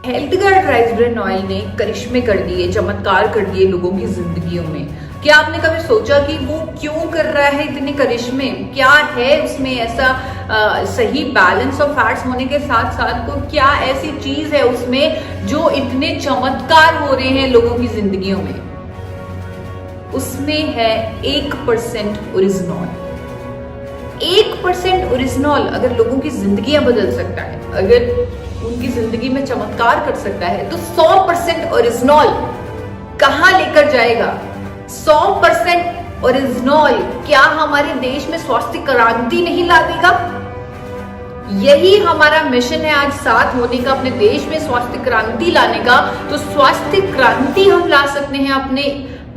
हेल्थगार्ड rice bran oil ने करिश्मे कर दिए, चमत्कार कर दिए लोगों की जिंदगियों में। क्या आपने कभी सोचा कि वो क्यों कर रहा है इतने करिश्मे? क्या है उसमें ऐसा सही बैलेंस ऑफ फैट्स होने के साथ साथ को क्या ऐसी चीज है उसमें जो इतने चमत्कार हो रहे हैं लोगों की जिंदगियों में? उसमें है 1% ओरिजिनॉल। 1% ओरिजिनॉल अगर लोगों की जिंदगियां बदल सकता है, अगर उनकी जिंदगी में चमत्कार कर सकता है, तो 100% ओरिजिनॉल कहां लेकर जाएगा? 100% ओरिजिनॉल क्या हमारे देश में स्वास्थ्य क्रांति नहीं ला देगा? यही हमारा मिशन है आज साथ होने का, अपने देश में स्वास्थ्य क्रांति लाने का। तो स्वास्थ्य क्रांति हम ला सकते हैं अपने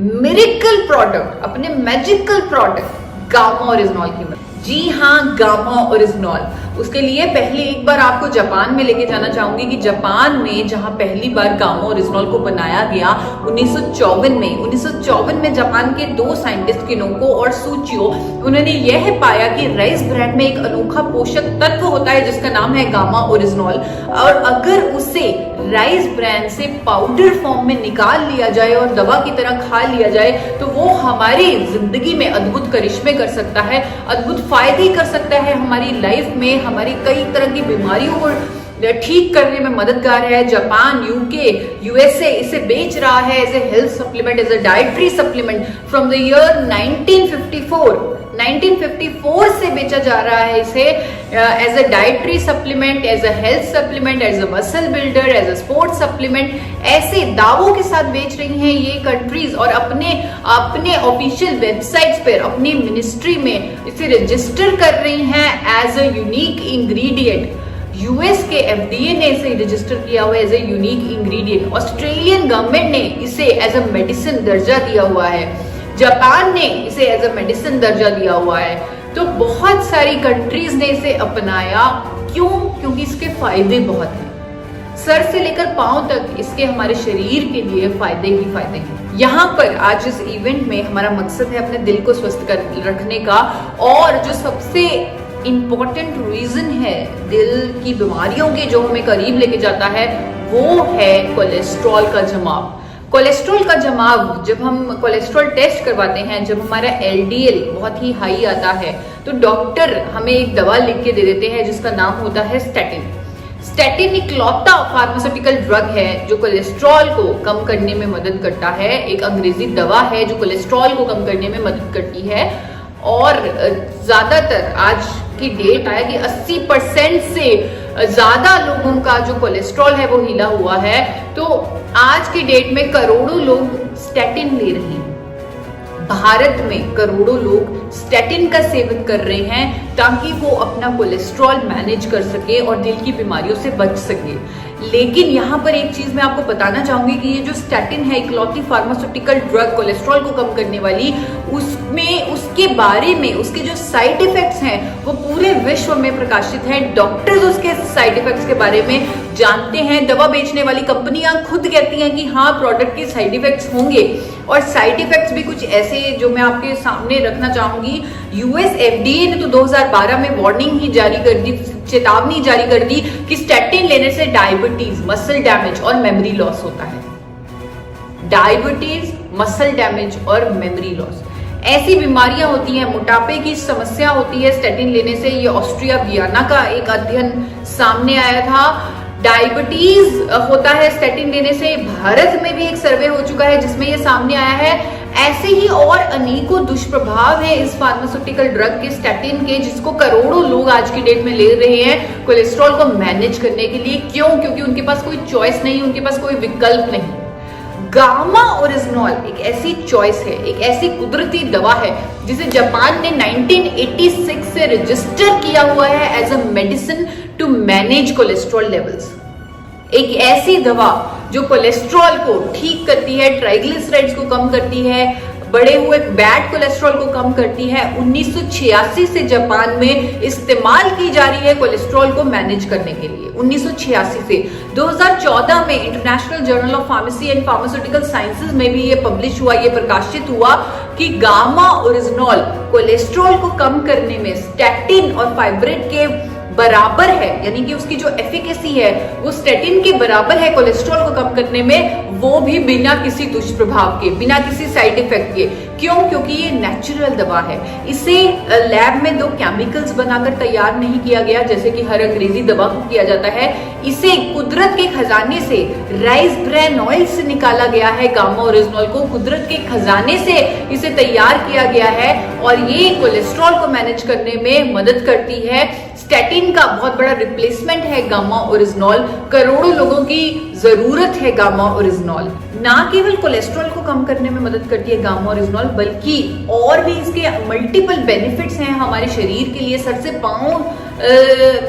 मिरेकल प्रोडक्ट, अपने मैजिकल प्रोडक्ट गामा ओरिजिनॉल की मदद। जी हाँ, गामा ओरिजिनॉल। उसके लिए पहले एक बार आपको जापान में लेके जाना चाहूंगी कि जापान में जहां पहली बार गामा ओरिजिनॉल को बनाया गया 1954 में जापान के 2 साइंटिस्ट किनोको और सूचियो, उन्होंने यह पाया कि राइस ब्रान में एक अनोखा पोषक तत्व होता है जिसका नाम है गामा ओरिजिनॉल, और अगर उसे राइस ब्रान से पाउडर फॉर्म में निकाल लिया जाए और दवा की तरह खा लिया जाए तो वो हमारी जिंदगी में अद्भुत करिश्मे कर सकता है, अद्भुत फायदे कर सकता है हमारी लाइफ में, हमारी कई तरह की बीमारियों को ठीक करने में मददगार है। जापान, यूके, यूएसए इसे बेच रहा है as a health supplement, as a dietary supplement from the year 1954 से बेचा जा रहा है इसे as a dietary supplement, as a health supplement, as a muscle builder, as a sports supplement. ऐसे दावों के साथ बेच रही हैं ये कंट्रीज और अपने ऑफिशियल वेबसाइट्स पर, अपनी मिनिस्ट्री में इसे रजिस्टर कर रही हैं as a unique ingredient. US के एफडीए ने इसे रजिस्टर किया हुआ है as a unique ingredient. Australian government ने इसे एज ए मेडिसिन दर्जा दिया हुआ है। जापान ने इसे एज ए मेडिसिन दर्जा दिया हुआ है। तो बहुत सारी कंट्रीज ने इसे अपनाया। क्यों? क्योंकि इसके फायदे बहुत हैं। सर से लेकर पांव तक इसके हमारे शरीर के लिए फायदे ही फायदे हैं। यहाँ पर आज इस इवेंट में हमारा मकसद है अपने दिल को स्वस्थ रखने का, और जो सबसे इंपॉर्टेंट रीजन है दिल की बीमारियों के जो हमें करीब लेके जाता है वो है कोलेस्ट्रॉल का जमाव। कोलेस्ट्रॉल का जमाव, जब हम कोलेस्ट्रॉल टेस्ट करवाते हैं, जब हमारा एलडीएल बहुत ही हाई आता है तो डॉक्टर हमें एक दवा लिख के दे देते हैं जिसका नाम होता है स्टैटिन। स्टैटिन इकलौता फार्मास्यूटिकल ड्रग है जो कोलेस्ट्रॉल को कम करने में मदद करता है। एक अंग्रेजी दवा है जो कोलेस्ट्रॉल को कम करने में मदद करती है, और ज्यादातर आज की डेट आया कि 80% से ज्यादा लोगों का जो कोलेस्ट्रॉल है वो हिला हुआ है। तो आज की डेट में करोड़ों लोग स्टैटिन ले रहे हैं। भारत में करोड़ों लोग स्टैटिन का सेवन कर रहे हैं ताकि वो अपना कोलेस्ट्रॉल मैनेज कर सके और दिल की बीमारियों से बच सके। लेकिन यहाँ पर एक चीज मैं आपको बताना चाहूंगी कि ये जो स्टैटिन है, इकलौती फार्मास्यूटिकल ड्रग कोलेस्ट्रॉल को कम करने वाली, उसमें उसके बारे में उसके जो साइड इफेक्ट्स हैं वो पूरे विश्व में प्रकाशित हैं। डॉक्टर्स उसके साइड इफेक्ट्स के बारे में जानते हैं। दवा बेचने वाली कंपनियां खुद कहती हैं कि हाँ, प्रोडक्ट के साइड इफेक्ट्स होंगे, और साइड इफेक्ट्स भी कुछ ऐसे जो मैं आपके सामने रखना चाहूंगी। यूएस एफडीए ने तो 2012 में वार्निंग ही जारी कर दी, चेतावनी जारी कर दी कि स्टैटिन लेने से डायबिटीज, मसल डैमेज और मेमोरी लॉस होता है। डायबिटीज, मसल डैमेज और मेमोरी लॉस ऐसी बीमारियां होती हैं, मोटापे की समस्या होती है स्टैटिन लेने से। ये ऑस्ट्रिया वियना का एक अध्ययन सामने आया था। डायबिटीज होता है स्टैटिन लेने से। भारत में भी एक सर्वे हो चुका है जिसमें ये सामने आया है। ऐसे ही और अनेकों दुष्प्रभाव है इस फार्मास्यूटिकल ड्रग के, स्टैटिन के, जिसको करोड़ों लोग आज की डेट में ले रहे हैं कोलेस्ट्रॉल को मैनेज करने के लिए। क्यों? क्योंकि उनके पास कोई चॉइस नहीं, उनके पास कोई विकल्प नहीं। गामा ओरिजिनॉल एक ऐसी चॉइस है, एक ऐसी कुदरती दवा है जिसे जापान ने 1986 से रजिस्टर किया हुआ है as a medicine to manage cholesterol levels. एक ऐसी दवा जो कोलेस्ट्रॉल को ठीक करती है, ट्राइग्लिसराइड्स को कम करती है, बढ़े हुए बैड कोलेस्ट्रॉल को कम करती है। 1986 से जापान में इस्तेमाल की जा रही है कोलेस्ट्रॉल को मैनेज करने के लिए। 1986 से 2014 में international journal of pharmacy and pharmaceutical sciences में भी ये पब्लिश हुआ, ये प्रकाशित हुआ कि गामा ओरिजिनॉल कोलेस्ट्रॉल को कम करने में, स्टैटिन और फाइब्रेट के बराबर है, यानी कि उसकी जो एफिकेसी है वो स्टेटिन के बराबर है कोलेस्ट्रॉल को कम करने में, वो भी बिना किसी दुष्प्रभाव के, बिना किसी साइड इफेक्ट के। क्यों? क्योंकि ये नेचुरल दवा है। इसे लैब में 2 केमिकल्स बनाकर तैयार नहीं किया गया जैसे कि हर अंग्रेजी दवा को किया जाता है। इसे कुदरत के खजाने से, राइस ब्रान ऑयल से निकाला गया है। गामा ओरिजिनॉल को कुदरत के खजाने से इसे तैयार किया गया है और ये कोलेस्ट्रॉल को मैनेज करने में मदद करती है। स्टैटिन का बहुत बड़ा रिप्लेसमेंट है गामा ओरिजिनॉल। करोड़ों लोगों की जरूरत है गामा ओरिजिनॉल। ना केवल कोलेस्ट्रॉल को कम करने में मदद करती है गामा ओरिजिनॉल, बल्कि और भी इसके मल्टीपल बेनिफिट्स हैं हमारे शरीर के लिए। सर से पांव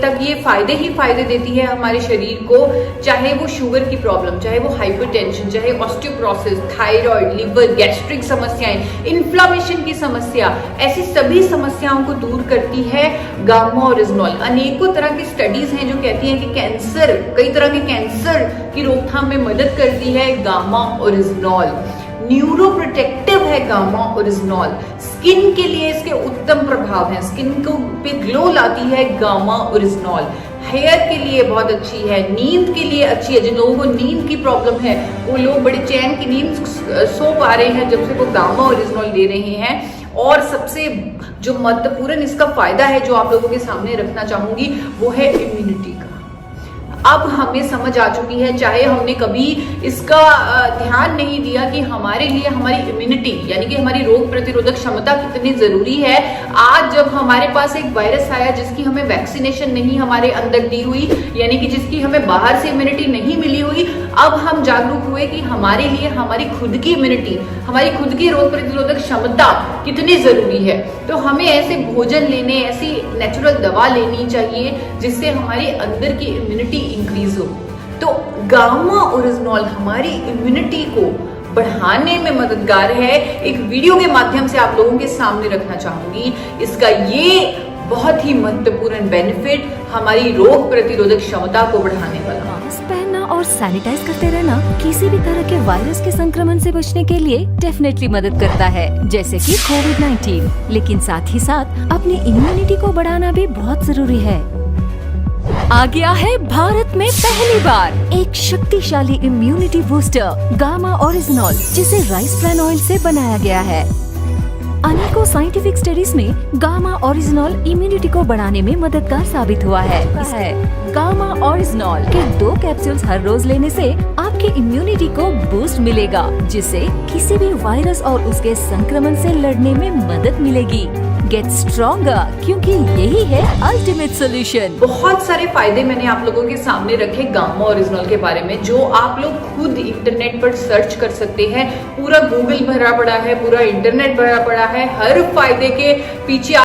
तक ये फायदे ही फायदे देती है हमारे शरीर को, चाहे वो शुगर की प्रॉब्लम, चाहे वो हाइपरटेंशन, चाहे ऑस्टियोपोरोसिस, थायराइड, लिवर, गैस्ट्रिक समस्याएं, इन्फ्लामेशन की समस्या, ऐसी सभी समस्याओं को दूर करती है गामा ओरिजिनॉल। अनेकों तरह की स्टडीज हैं जो कहती हैं कि कैंसर, कई तरह के कैंसर की रोकथाम में मदद करती है गामा ओरिजिनॉल। न्यूरो प्रोटेक्टिव है गामा ओरिजिनॉल। स्किन के लिए इसके उत्तम प्रभाव हैं, स्किन को पे ग्लो लाती है गामा ओरिजिनॉल। हेयर के लिए बहुत अच्छी है, नींद के लिए अच्छी है। जिन लोगों को नींद की प्रॉब्लम है वो लोग बड़े चैन की नींद सो पा रहे हैं जब से वो गामा ओरिजिनॉल ले रहे हैं। और सबसे जो महत्वपूर्ण इसका फायदा है जो आप लोगों के सामने रखना चाहूंगी वो है इम्यूनिटी का। अब हमें समझ आ चुकी है, चाहे हमने कभी इसका ध्यान नहीं दिया कि हमारे लिए हमारी इम्यूनिटी यानी कि हमारी रोग प्रतिरोधक क्षमता कितनी जरूरी है। आज जब हमारे पास एक वायरस आया जिसकी हमें वैक्सीनेशन नहीं हमारे अंदर दी हुई, यानी कि जिसकी हमें बाहर से इम्यूनिटी नहीं मिली हुई, अब हम जागरूक हुए कि हमारे लिए हमारी खुद की इम्यूनिटी, हमारी खुद की रोग प्रतिरोधक क्षमता कितनी जरूरी है। तो हमें ऐसे भोजन लेने, ऐसी नेचुरल दवा लेनी चाहिए जिससे हमारे अंदर की इम्यूनिटी इंक्रीज हो। तो गामा ओरिजिनॉल हमारी इम्यूनिटी को बढ़ाने में मददगार है। एक वीडियो के माध्यम से आप लोगों के सामने रखना चाहूंगी इसका ये बहुत ही महत्वपूर्ण बेनिफिट, हमारी रोग प्रतिरोधक क्षमता को बढ़ाने वाला। मास्क पहनना और सैनिटाइज करते रहना किसी भी तरह के वायरस के संक्रमण से बचने के लिए डेफिनेटली मदद करता है, जैसे कि कोविड-19। लेकिन साथ ही साथ अपनी इम्यूनिटी को बढ़ाना भी बहुत जरूरी है। आ गया है भारत में पहली बार एक शक्तिशाली इम्यूनिटी बूस्टर गामा ओरिजिनॉल, जिसे राइस ब्रान ऑयल से बनाया गया है। अनेकों साइंटिफिक स्टडीज में गामा ओरिजिनॉल इम्यूनिटी को बढ़ाने में मददगार साबित हुआ है। गामा ओरिजिनॉल के 2 कैप्सूल्स हर रोज लेने से आपकी इम्यूनिटी को बूस्ट मिलेगा, जिससे किसी भी वायरस और उसके संक्रमण से लड़ने में मदद मिलेगी। गेट स्ट्रॉन्गर, क्योंकि यही है अल्टीमेट सोल्यूशन। बहुत सारे फायदे मैंने आप लोगों के सामने रखे गामा ओरिजिनॉल के बारे में, जो आप लोग खुद इंटरनेट पर सर्च कर सकते हैं। पूरा गूगल भरा पड़ा है, पूरा इंटरनेट भरा पड़ा है। हर फायदे के पीछे